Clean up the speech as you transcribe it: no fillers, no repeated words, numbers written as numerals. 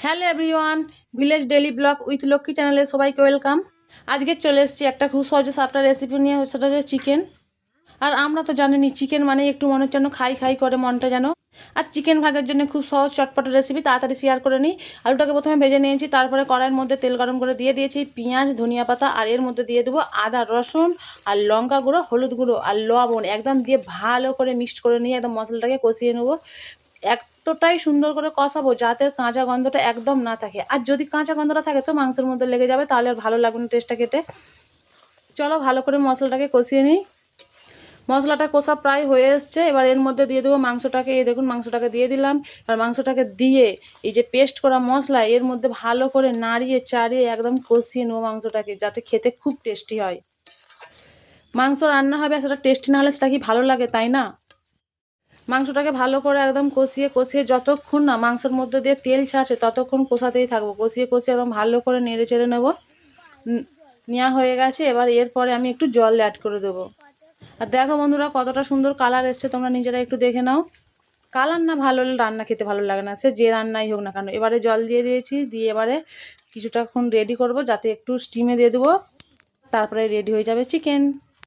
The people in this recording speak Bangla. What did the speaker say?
Hello everyone, village daily blog with Lakshmi চ্যানেলে সবাইকে ওয়েলকাম। আজকে চলে এসেছি একটা খুব সহজে সাপটা রেসিপি নিয়ে, সেটা হচ্ছে চিকেন। আর আমরা তো জানিনি চিকেন মানে একটু মনের জন্য খাই খাই করে মনটা যেন। আর চিকেন ভাজার জন্য খুব সহজ চটপট রেসিপি, তাড়াতাড়ি শেয়ার করে নিই। আলুটাকে প্রথমে ভেজে নিয়েছি, তারপরে কড়াইয়ের মধ্যে তেল গরম করে দিয়ে দিয়েছি পেঁয়াজ, ধনিয়া পাতা, আর এর মধ্যে দিয়ে দেবো আদা, রসুন আর লঙ্কা গুঁড়ো, হলুদ গুঁড়ো আর লবণ একদম দিয়ে ভালো করে মিক্সড করে নিয়ে একদম মশলাটাকে কষিয়ে নেবো। এতটাই সুন্দর করে কষাবো যাতে কাঁচা গন্ধটা একদম না থাকে, আর যদি কাঁচা গন্ধটা থাকে তো মাংসের মধ্যে লেগে যাবে, তাহলে আর ভালো লাগবে না টেস্টটা খেতে। চলো ভালো করে মশলাটাকে কষিয়ে নিই। মশলাটা কষা প্রায় হয়ে এসছে, এবার এর মধ্যে দিয়ে দেবো মাংসটাকে। এই দেখুন মাংসটাকে দিয়ে দিলাম। এবার মাংসটাকে দিয়ে এই যে পেস্ট করা মশলা এর মধ্যে ভালো করে নাড়িয়ে চাড়িয়ে একদম কষিয়ে নেবো মাংসটাকে, যাতে খেতে খুব টেস্টি হয়। মাংস রান্না হবে সেটা টেস্টি না হলে সেটা কি ভালো লাগে, তাই না? মাংসটাকে ভালো করে একদম কষিয়ে কষিয়ে যতক্ষণ না মাংসের মধ্যে দিয়ে তেল ছাড়ছে ততক্ষণ কষাতেই থাকবো। কষিয়ে কষিয়ে একদম ভালো করে নেড়ে চেড়ে নেবো। নেওয়া হয়ে গেছে, এবার এরপরে আমি একটু জল অ্যাড করে দেবো। আর দেখো বন্ধুরা কতটা সুন্দর কালার এসছে, তোমরা নিজেরা একটু দেখে নাও। কালার না ভালো হলে রান্না খেতে ভালো লাগে না, সে যে রান্নাই হোক না কেন। এবারে জল দিয়ে দিয়েছি, দিয়ে এবারে কিছুটাক্ষণ রেডি করব, যাতে একটু স্টিমে দিয়ে দেবো, তারপরে রেডি হয়ে যাবে চিকেন।